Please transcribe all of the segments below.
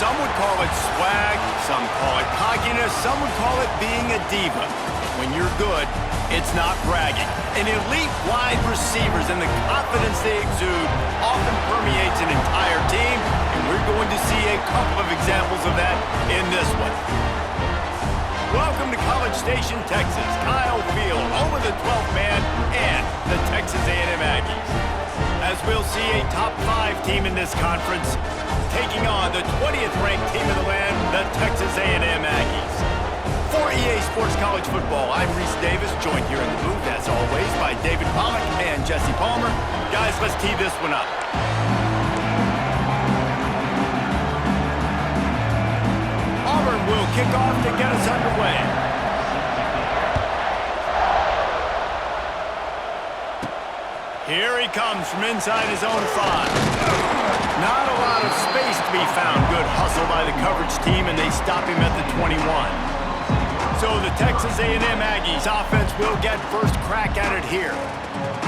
Some would call it swag, some call it cockiness, some would call it being a diva. When you're good, it's not bragging. An elite wide receivers and the confidence they exude often permeates an entire team, and we're going to see a couple of examples of that in this one. Welcome to College Station, Texas. Kyle Field, home of the 12th man and the Texas A&M Aggies. As we'll see a top 5 team in this conference taking on the 20th ranked team in the land, the Texas A&M Aggies. For EA Sports College Football, I'm Reese Davis, joined here in the booth, as always, by David Pollack and Jesse Palmer. Guys, let's tee this one up. Auburn will kick off to get us underway. Here he comes from inside his own 5. Not a lot of space to be found. Good hustle by the coverage team, and they stop him at the 21. So the Texas A&M Aggies offense will get first crack at it here.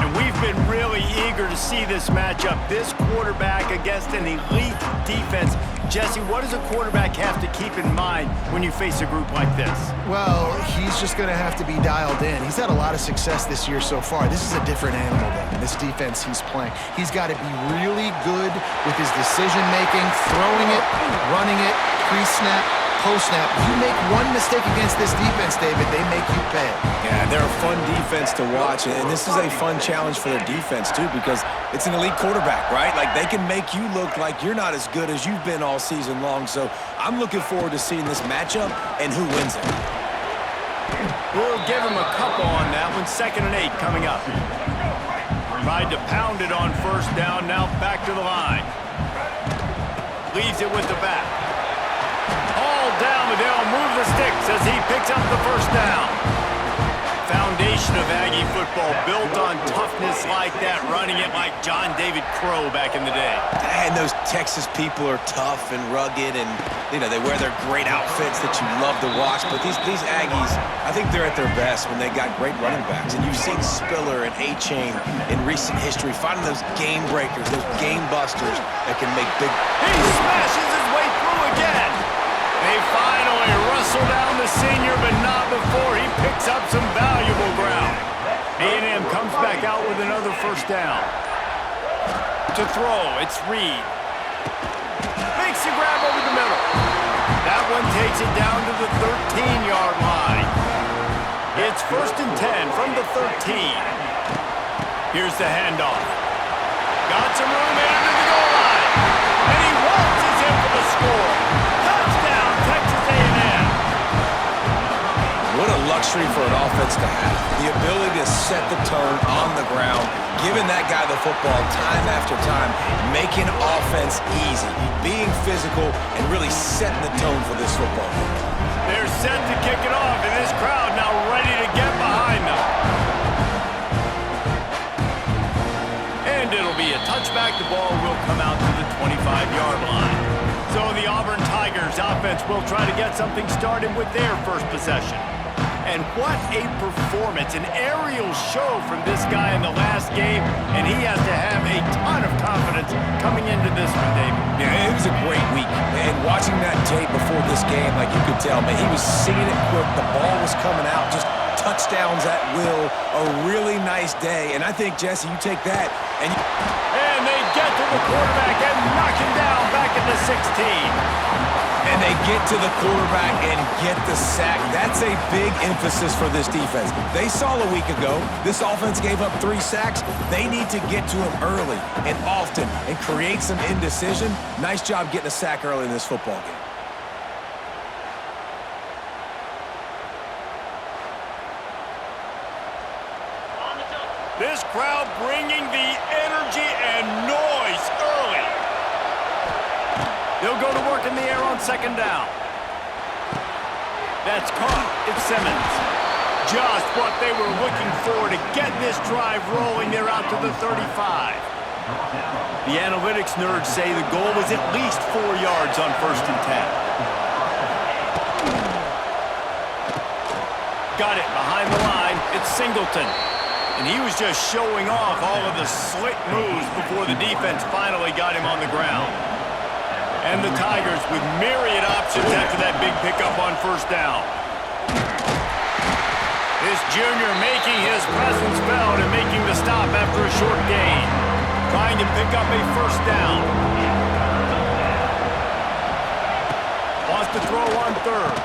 And we've been really eager to see this matchup. This quarterback against an elite defense. Jesse, what does a quarterback have to keep in mind when you face a group like this? Well, he's just going to have to be dialed in. He's had a lot of success this year so far. This is a different animal than this defense he's playing. He's got to be really good with his decision-making, throwing it, running it, pre-snap, post-snap. If you make one mistake against this defense, David, they make you pay. Yeah, they're a fun defense to watch, and this is a fun challenge for their defense, too, because it's an elite quarterback, right? Like, they can make you look like you're not as good as you've been all season long, so I'm looking forward to seeing this matchup and who wins it. We'll give him a couple on that one. 2nd and 8 coming up. Tried to pound it on first down, now back to the line. Leaves it with the back. All down, but they'll move the sticks as he picks up the first down. Foundation of Aggie football built on toughness like that, running it like John David Crow back in the day. And those Texas people are tough and rugged, and you know they wear their great outfits that you love to watch. But these Aggies, I think they're at their best when they got great running backs. And you've seen Spiller and A-Chain in recent history finding those game breakers, those game busters that can make big. He smashes his way through again. They finally wrestle down the senior, but not before he picks up some valuable ground. A&M comes back out with another first down. To throw, it's Reed. Makes the grab over the middle. That one takes it down to the 13-yard line. It's 1st and 10 from the 13. Here's the handoff. Got some room into the goal line. And he waltzes in for the score. Touchdown, Texas A&M. What a luxury for an offense to have. The ability to set the tone on the ground, giving that guy the football time after time, making offense easy, being physical, and really setting the tone for this football game. They're set to kick it off, and this crowd now ready to get behind them. And it'll be a touchback. The ball will come out to the 25-yard line. So the Auburn Tigers offense will try to get something started with their first possession. And what a performance, an aerial show from this guy in the last game, and he has to have a ton of confidence coming into this one, David. Yeah, it was a great week, and watching that tape before this game, like you could tell, man, he was seeing it quick, the ball was coming out, just touchdowns at will, a really nice day, and I think, Jesse, you take that, and they get to the quarterback and knock him down back at the 16. And they get to the quarterback and get the sack. That's a big emphasis for this defense. They saw a week ago, this offense gave up 3 sacks. They need to get to him early and often and create some indecision. Nice job getting a sack early in this football game. This crowd bringing the energy and noise early. They'll go to work in the air on 2nd down. That's caught. It's Simmons. Just what they were looking for to get this drive rolling. They're out to the 35. The analytics nerds say the goal was at least 4 yards on 1st and 10. Got it behind the line. It's Singleton. And he was just showing off all of the slick moves before the defense finally got him on the ground. And the Tigers with myriad options after that big pickup on first down. This junior making his presence felt and making the stop after a short gain. Trying to pick up a first down. Wants to throw on third.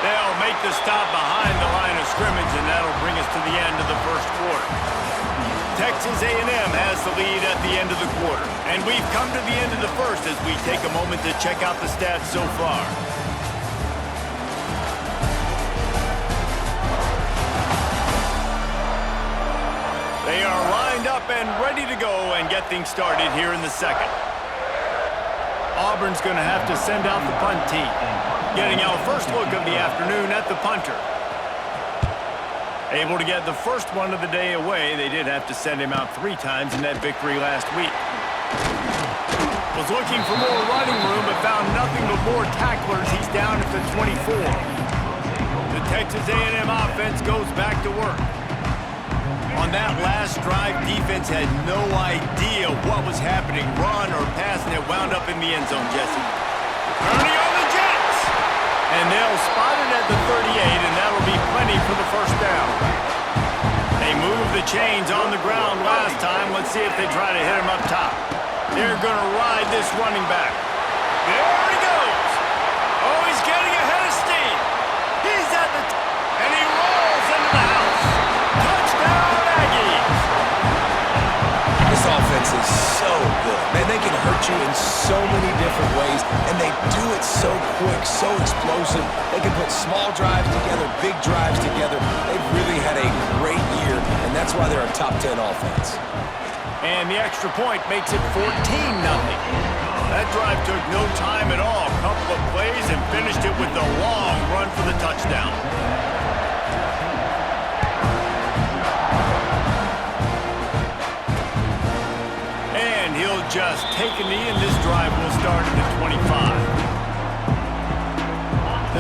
They'll make the stop behind the line of scrimmage, and that'll bring us to the end of the first quarter. Texas A&M has the lead at the end of the quarter. And we've come to the end of the first as we take a moment to check out the stats so far. They are lined up and ready to go and get things started here in the second. Auburn's going to have to send out the punt team. Getting our first look of the afternoon at the punter. Able to get the first one of the day away. They did have to send him out 3 times in that victory last week. Was looking for more running room, but found nothing but more tacklers. He's down at the 24. The Texas A&M offense goes back to work. On that last drive, defense had no idea what was happening. Run or pass, and it wound up in the end zone, Jesse. Turning on the Jets! And they'll spot it at the 38, and that'll be plenty for the first down. They moved the chains on the ground last time. Let's see if they try to hit him up top. They're going to ride this running back. There he goes! Oh, he's getting ahead of steam. He's at the and he rolls into the house. Touchdown, Aggies! This offense is so good. Man, they can hurt you in so many different ways, and they do it so quick, so explosive. They can put small drives together, big drives together. They've really had a great year, and that's why they're a top 10 offense. And the extra point makes it 14-0. That drive took no time at all. A couple of plays and finished it with a long run for the touchdown. And he'll just take a knee, and this drive will start at the 25.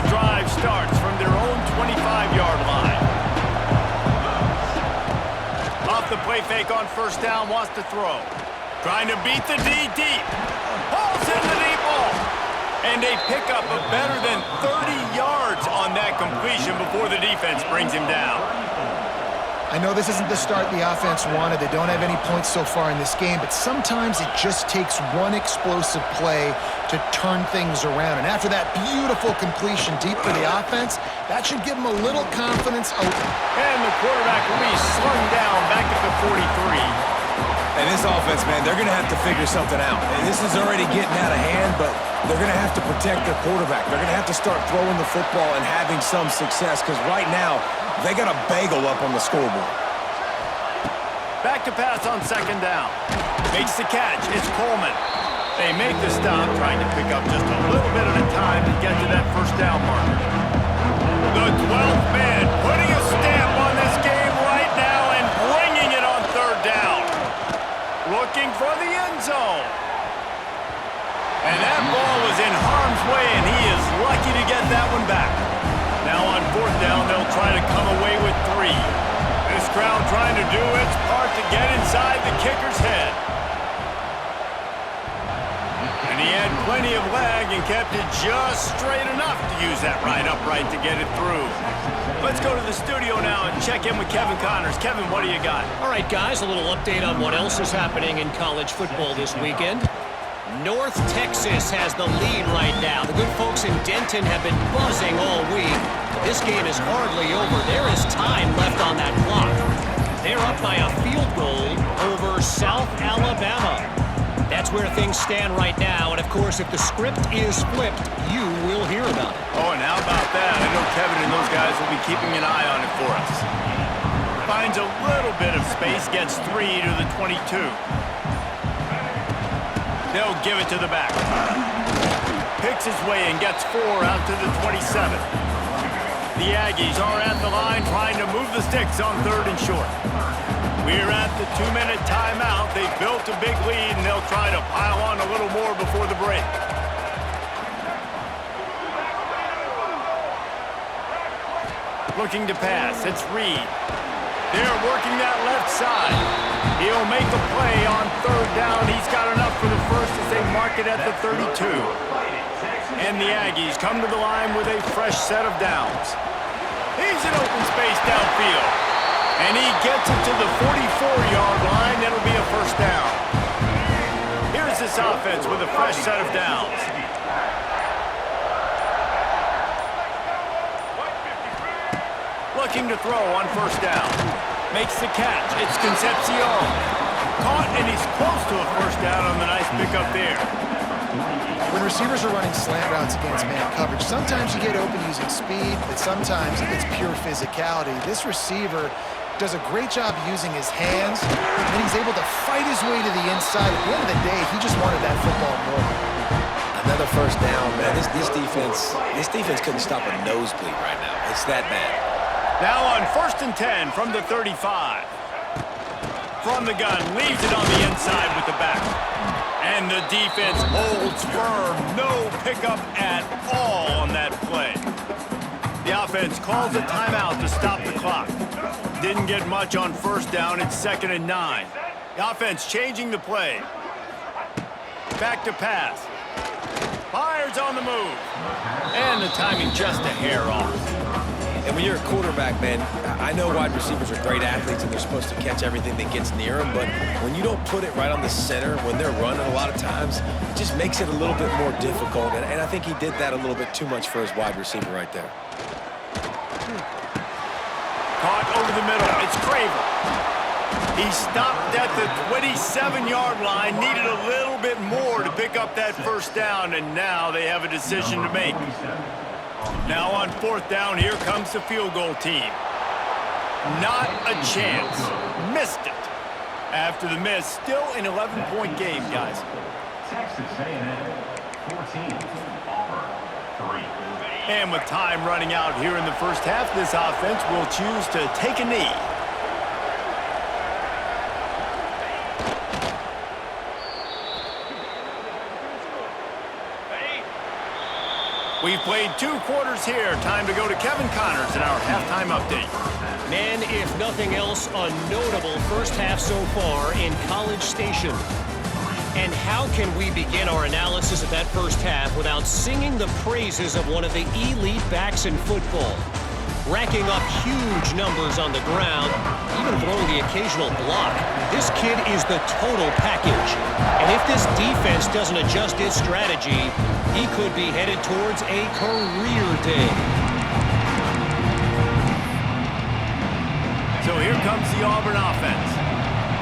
The drive starts from their own 25-yard line. Off the play fake on first down, wants to throw. Trying to beat the D deep. Hauls in the deep ball. And a pickup of better than 30 yards on that completion before the defense brings him down. I know this isn't the start the offense wanted. They don't have any points so far in this game, but sometimes it just takes one explosive play to turn things around. And after that beautiful completion deep for the offense, that should give them a little confidence. And the quarterback will be slung down back at the 43. And this offense, man, they're going to have to figure something out. And this is already getting out of hand, but they're going to have to protect their quarterback. They're going to have to start throwing the football and having some success, because right now, they got a bagel up on the scoreboard. Back to pass on second down. Makes the catch. It's Coleman. They make the stop, trying to pick up just a little bit at a time to get to that first down marker. The 12th man putting a stamp on this game right now and bringing it on third down. Looking for the end zone. And that ball was in harm's way, and he is lucky to get that one back. Now on fourth down, they'll try to come away with 3. This crowd trying to do its part to get inside the kicker's head. And he had plenty of leg and kept it just straight enough to use that right upright to get it through. Let's go to the studio now and check in with Kevin Connors. Kevin, what do you got? All right, guys, a little update on what else is happening in college football this weekend. North Texas has the lead right now. The good folks in Denton have been buzzing all week. This game is hardly over. There is time left on that clock. They're up by a field goal over South Alabama. That's where things stand right now. And, of course, if the script is flipped, you will hear about it. Oh, and how about that? I know Kevin and those guys will be keeping an eye on it for us. Finds a little bit of space, gets 3 to the 22. They'll give it to the back. Picks his way and gets 4 out to the 27. The Aggies are at the line trying to move the sticks on third and short. We're at the 2-minute timeout. They've built a big lead, and they'll try to pile on a little more before the break. Looking to pass. It's Reed. They're working that left side. He'll make a play on third down. He's got enough for the first as they mark it at the 32. And the Aggies come to the line with a fresh set of downs. He's in open space downfield. And he gets it to the 44-yard line. That'll be a first down. Here's this offense with a fresh set of downs. Looking to throw on first down. Makes the catch. It's Concepcion. Caught, and he's close to a first down on the nice pickup there. When receivers are running slant routes against man coverage, sometimes you get open using speed, but sometimes it's pure physicality. This receiver does a great job using his hands, and he's able to fight his way to the inside. At the end of the day, he just wanted that football more. Another first down, man. This defense couldn't stop a nosebleed right now. It's that bad. Now on 1st and 10 from the 35. From the gun, leaves it on the inside with the back. And the defense holds firm. No pickup at all on that play. The offense calls a timeout to stop the clock. Didn't get much on first down. It's 2nd and 9. The offense changing the play. Back to pass. Fires on the move. And the timing just a hair off. And when you're a quarterback, man, I know wide receivers are great athletes and they're supposed to catch everything that gets near them, but when you don't put it right on the center, when they're running a lot of times, it just makes it a little bit more difficult. And I think he did that a little bit too much for his wide receiver right there. Caught over the middle. It's Craver. He stopped at the 27-yard line, needed a little bit more to pick up that first down, and now they have a decision to make. Now on 4th down, here comes the field goal team. Not a chance. Missed it. After the miss, still an 11-point game, guys. Texas A&M 14, Auburn 3. And with time running out here in the first half, this offense will choose to take a knee. We've played 2 quarters here. Time to go to Kevin Connors in our halftime update. Man, if nothing else, a notable first half so far in College Station. And how can we begin our analysis of that first half without singing the praises of one of the elite backs in football? Racking up huge numbers on the ground, even throwing the occasional block. This kid is the total package. And if this defense doesn't adjust its strategy, he could be headed towards a career day. So here comes the Auburn offense.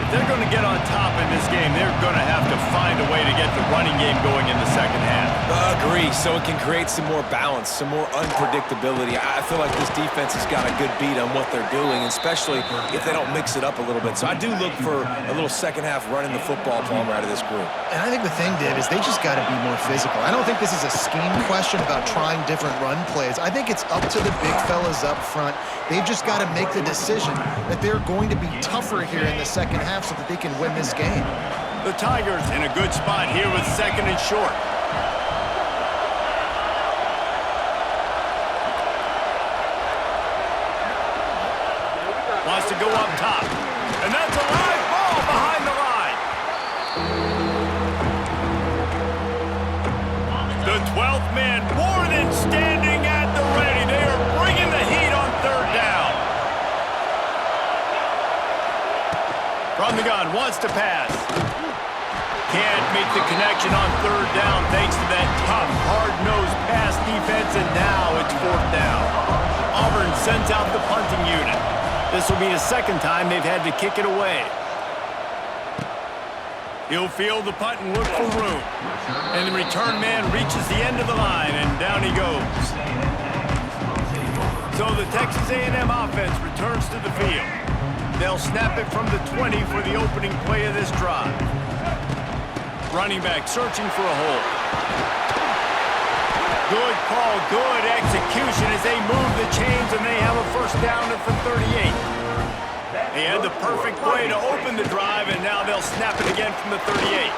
If they're going to get on top in this game, they're going to have to find a way to get the running game going in the second half. Agree, so it can create some more balance, some more unpredictability. I feel like this defense has got a good beat on what they're doing, especially if they don't mix it up a little bit. So I do look for a little second half running the football from out of this group. And I think the thing, Dave, is they just got to be more physical. I don't think this is a scheme question about trying different run plays. I think it's up to the big fellas up front. They've just got to make the decision that they're going to be tougher here in the second half so that they can win this game. The Tigers in a good spot here with 2nd and short. Wants to go up top. And that's a live ball behind the line. The 12th man more than standing at the ready. They are bringing the heat on 3rd down. From the gun, wants to pass. Can't make the connection on 3rd down thanks to that tough, hard-nosed pass defense, and now it's 4th down. Auburn sends out the punting unit. This will be the 2nd time they've had to kick it away. He'll field the punt and look for room. And the return man reaches the end of the line, and down he goes. So the Texas A&M offense returns to the field. They'll snap it from the 20 for the opening play of this drive. Running back searching for a hole. Good call, good execution as they move the chains, and they have a first down at the 38. They had the perfect play to open the drive, and now they'll snap it again from the 38.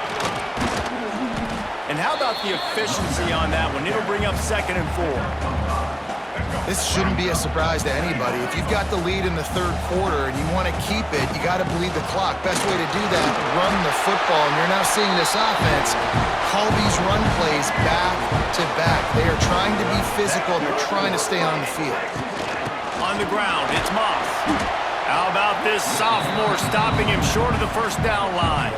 And how about the efficiency on that one? It'll bring up 2nd and 4. This shouldn't be a surprise to anybody. If you've got the lead in the third quarter and you want to keep it, you got to bleed the clock. Best way to do that, run the football. And you're now seeing this offense call these run plays back to back. They are trying to be physical, and they're trying to stay on the field. On the ground, it's Moss. How about this sophomore stopping him short of the first down line?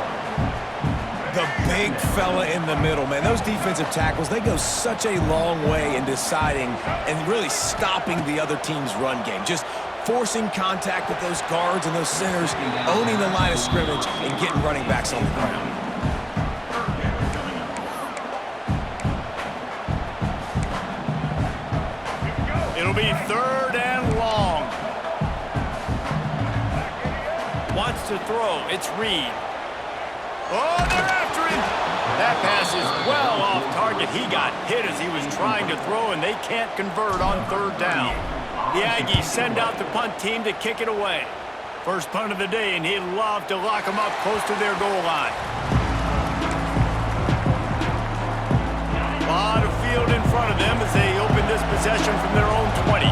The big fella in the middle, man. Those defensive tackles, they go such a long way in deciding and really stopping the other team's run game. Just forcing contact with those guards and those centers, owning the line of scrimmage, and getting running backs on the ground. It'll be third and long. Wants to throw. It's Reed. Oh, they're after him. That pass is well off target. He got hit as he was trying to throw, and they can't convert on third down. The Aggies send out the punt team to kick it away. First punt of the day, and he'd love to lock them up close to their goal line. A lot of field in front of them as they open this possession from their own 20.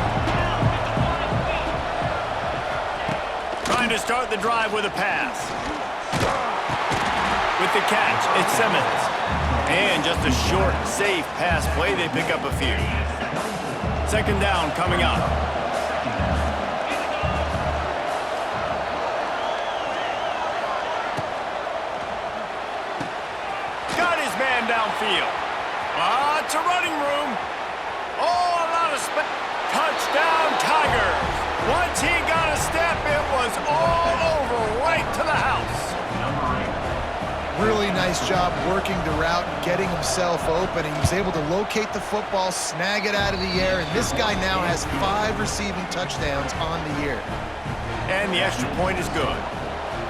Trying to start the drive with a pass. With the catch, it's Simmons. And just a short, safe pass play, they pick up a few. Second down coming up. Got his man downfield. Lots of running room. Oh, a lot of space. Touchdown, Tigers. Once he got a step, it was all over, right to the house. Really nice job working the route and getting himself open, and he was able to locate the football, snag it out of the air, and this guy now has 5 receiving touchdowns on the year. And the extra point is good.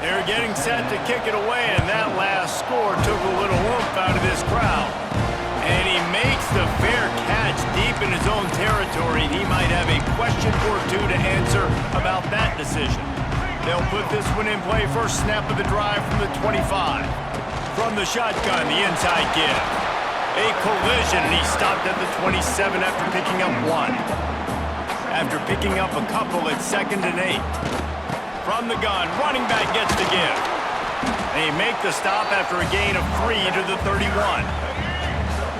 They're getting set to kick it away, and that last score took a little oomph out of this crowd. And he makes the fair catch deep in his own territory, and he might have a question or two to answer about that decision. They'll put this one in play first snap of the drive from the 25. From the shotgun, the inside give. A collision, and he stopped at the 27 after picking up 1. After picking up a couple, it's 2nd and 8. From the gun, running back gets the give. They make the stop after a gain of 3 to the 31.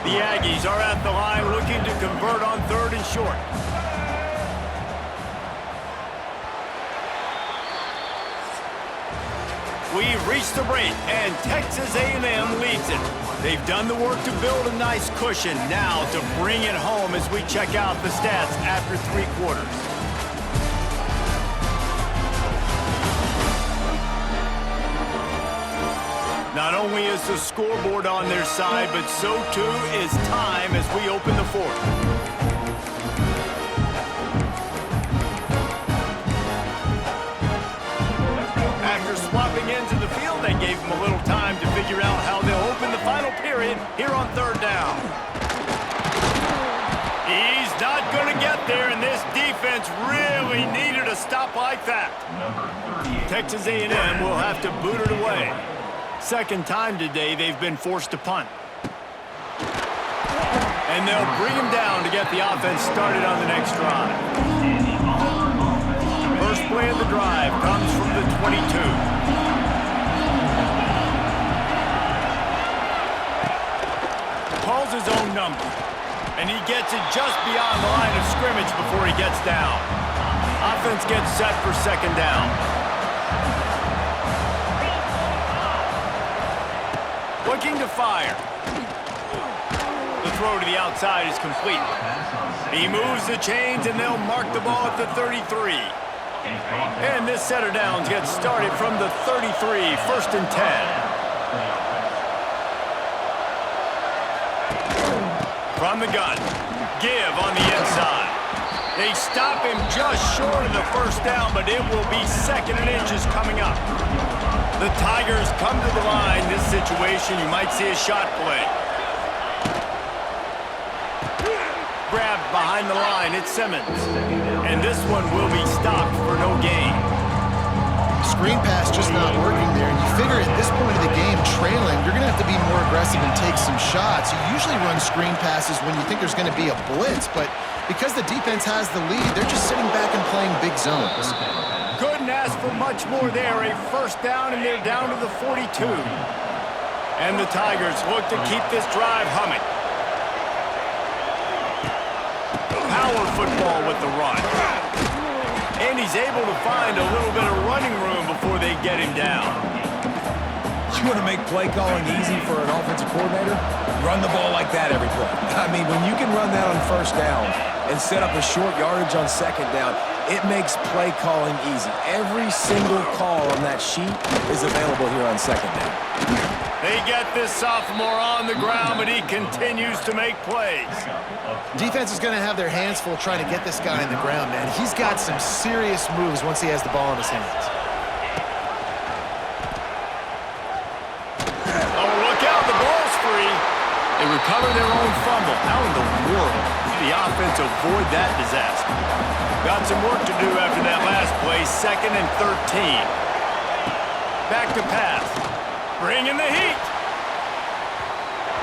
The Aggies are at the line looking to convert on 3rd and short. We've reached the break, and Texas A&M leads it. They've done the work to build a nice cushion. Now to bring it home as we check out the stats after 3 quarters. Not only is the scoreboard on their side, but so too is time as we open the 4th. After swapping into the field, they gave him a little time to figure out how they'll open the final period here on 3rd down. He's not going to get there, and this defense really needed a stop like that. Texas A&M will have to boot it away. Second time today they've been forced to punt. And they'll bring him down to get the offense started on the next drive. First play of the drive comes from the 22. Calls his own number. And he gets it just beyond the line of scrimmage before he gets down. Offense gets set for 2nd down. Looking to fire. The throw to the outside is complete. He moves the chains, and they'll mark the ball at the 33. And this set of downs gets started from the 33, 1st and 10. From the gun, give on the inside. They stop him just short of the first down, but it will be 2nd and inches coming up. The Tigers come to the line. This situation, you might see a shot play. Grabbed behind the line, it's Simmons. And this one will be stopped for no gain. Screen pass just not working there. And you figure at this point of the game, trailing, you're going to have to be more aggressive and take some shots. You usually run screen passes when you think there's going to be a blitz, but Because the defense has the lead, they're just sitting back and playing big zones. Couldn't ask for much more there. A first down, and they're down to the 42. And the Tigers look to keep this drive humming. Power football with the run. And he's able to find a little bit of running room before they get him down. You want to make play calling easy for an offensive coordinator? Run the ball like that every play. I mean, when you can run that on first down and set up a short yardage on second down, it makes play calling easy. Every single call on that sheet is available here on second down. They get this sophomore on the ground, but he continues to make plays. Defense is going to have their hands full trying to get this guy in the ground, man. He's got some serious moves once he has the ball in his hands. Oh, look out, the ball's free. They recover their own fumble. How in the world did the offense avoid that disaster? Got some work to do after that last play, 2nd and 13. Back to pass. Bring in the heat.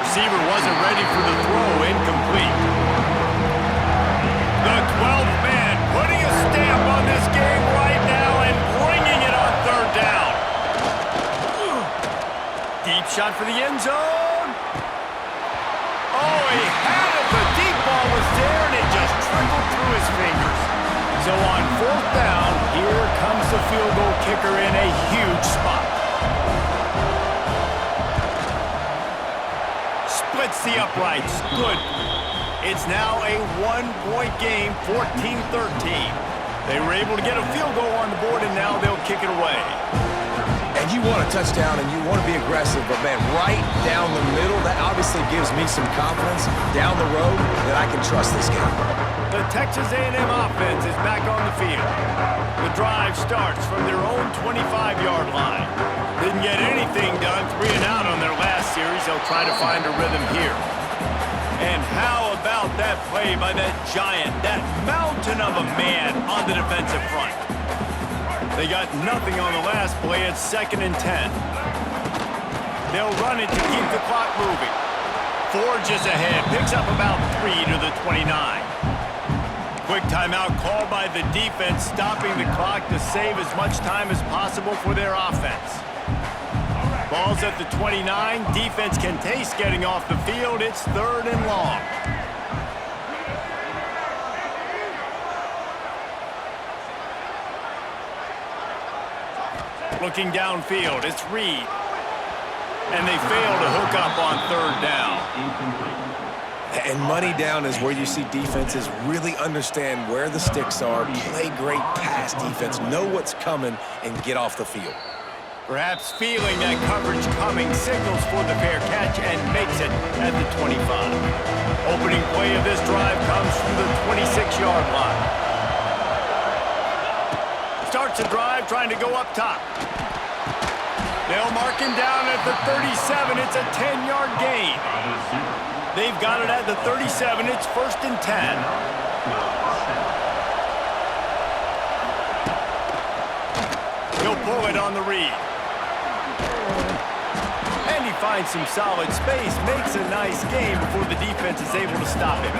Receiver wasn't ready for the throw, incomplete. The 12th man putting a stamp on this game right now and bringing it on 3rd down. Deep shot for the end zone. Oh, he had it. The deep ball was there, and it just trickled through his fingers. So on 4th down, here comes the field goal kicker in a huge spot. Splits the uprights. Good. It's now a 1-point game, 14-13. They were able to get a field goal on the board, and now they'll kick it away. And you want a touchdown, and you want to be aggressive, but, man, right down the middle, that obviously gives me some confidence down the road that I can trust this guy. The Texas A&M offense is back on the field. The drive starts from their own 25-yard line. Didn't get anything done, 3 and out on their last series. They'll try to find a rhythm here. And how about that play by that giant, that mountain of a man on the defensive front? They got nothing on the last play. It's 2nd and 10. They'll run it to keep the clock moving. Forges ahead, picks up about 3 to the 29. Quick timeout called by the defense, stopping the clock to save as much time as possible for their offense. Ball's at the 29. Defense can taste getting off the field. It's 3rd and long. Looking downfield, it's Reed. And they fail to hook up on 3rd down. And money down is where you see defenses really understand where the sticks are, play great pass defense, know what's coming, and get off the field. Perhaps feeling that coverage coming, signals for the fair catch and makes it at the 25. Opening play of this drive comes from the 26-yard line. Starts a drive trying to go up top. They'll mark him down at the 37. It's a 10-yard gain. They've got it at the 37. It's 1st and 10. He'll pull it on the read. And he finds some solid space, makes a nice game before the defense is able to stop him.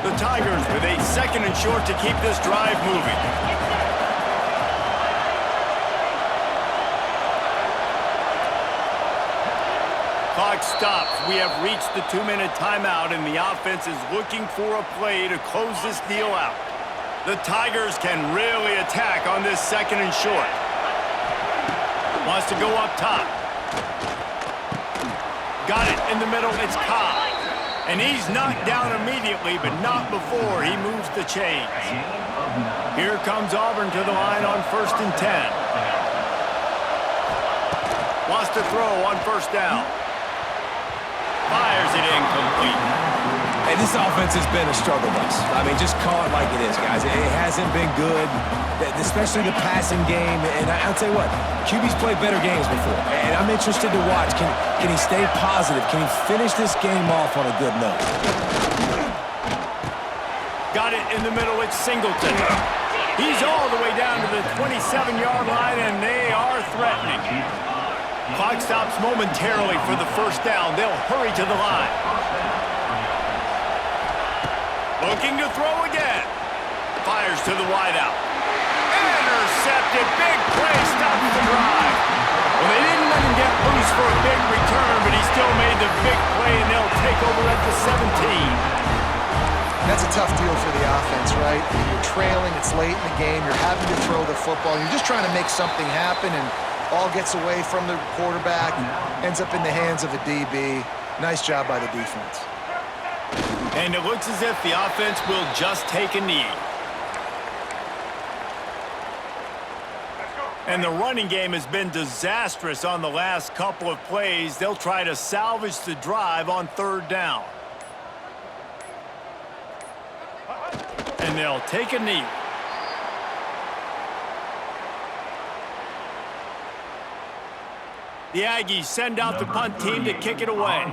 The Tigers with a 2nd and short to keep this drive moving. Clock stops. We have reached the 2-minute timeout, and the offense is looking for a play to close this deal out. The Tigers can really attack on this 2nd and short. Wants to go up top. Got it in the middle. It's Cobb. And he's knocked down immediately, but not before he moves the chains. Here comes Auburn to the line on 1st and 10. Wants to throw on 1st down. Fires it incomplete. And this offense has been a struggle bus. I mean, just call it like it is, guys. It hasn't been good, especially the passing game. And I'll tell you what, QB's played better games before. And I'm interested to watch. Can he stay positive? Can he finish this game off on a good note? Got it in the middle. It's Singleton. He's all the way down to the 27-yard line, and they are threatening. Clock stops momentarily for the 1st down. They'll hurry to the line. Looking to throw again. Fires to the wideout. Intercepted. Big play. Stops the drive. Well, they didn't let him get loose for a big return, but he still made the big play, and they'll take over at the 17. That's a tough deal for the offense, right? You're trailing, it's late in the game, you're having to throw the football, you're just trying to make something happen, and all gets away from the quarterback, ends up in the hands of a DB. Nice job by the defense. And it looks as if the offense will just take a knee. And the running game has been disastrous on the last couple of plays. They'll try to salvage the drive on 3rd down. And they'll take a knee. The Aggies send out the punt team to kick it away.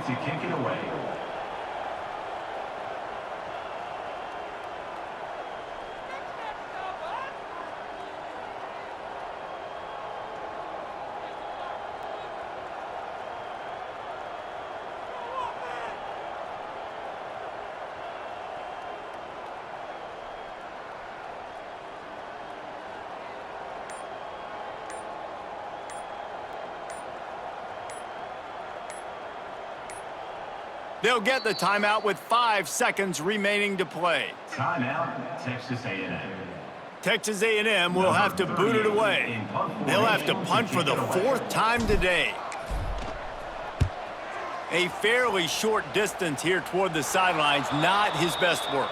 They'll get the timeout with 5 seconds remaining to play. Timeout, Texas A&M. Texas A&M will have to boot it away. They'll have to punt for the 4th time today. A fairly short distance here toward the sidelines, not his best work.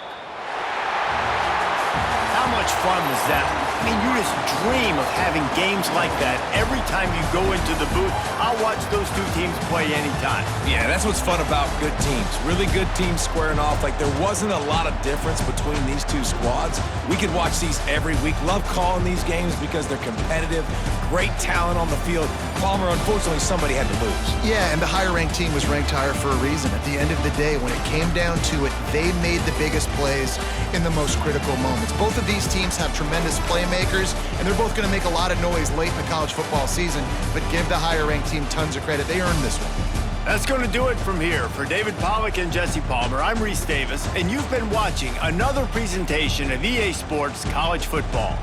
How much fun was that? I mean, you just dream of having games like that every time you go into the booth. I'll watch those two teams play anytime. Yeah, that's what's fun about good teams. Really good teams squaring off. Like, there wasn't a lot of difference between these two squads. We could watch these every week. Love calling these games because they're competitive. Great talent on the field. Palmer, unfortunately, somebody had to lose. Yeah, and the higher-ranked team was ranked higher for a reason. At the end of the day, when it came down to it, they made the biggest plays in the most critical moments. Both of these teams have tremendous playmakers, and they're both going to make a lot of noise late in the college football season, but give the higher-ranked team tons of credit. They earned this one. That's going to do it from here. For David Pollack and Jesse Palmer, I'm Reese Davis, and you've been watching another presentation of EA Sports College Football.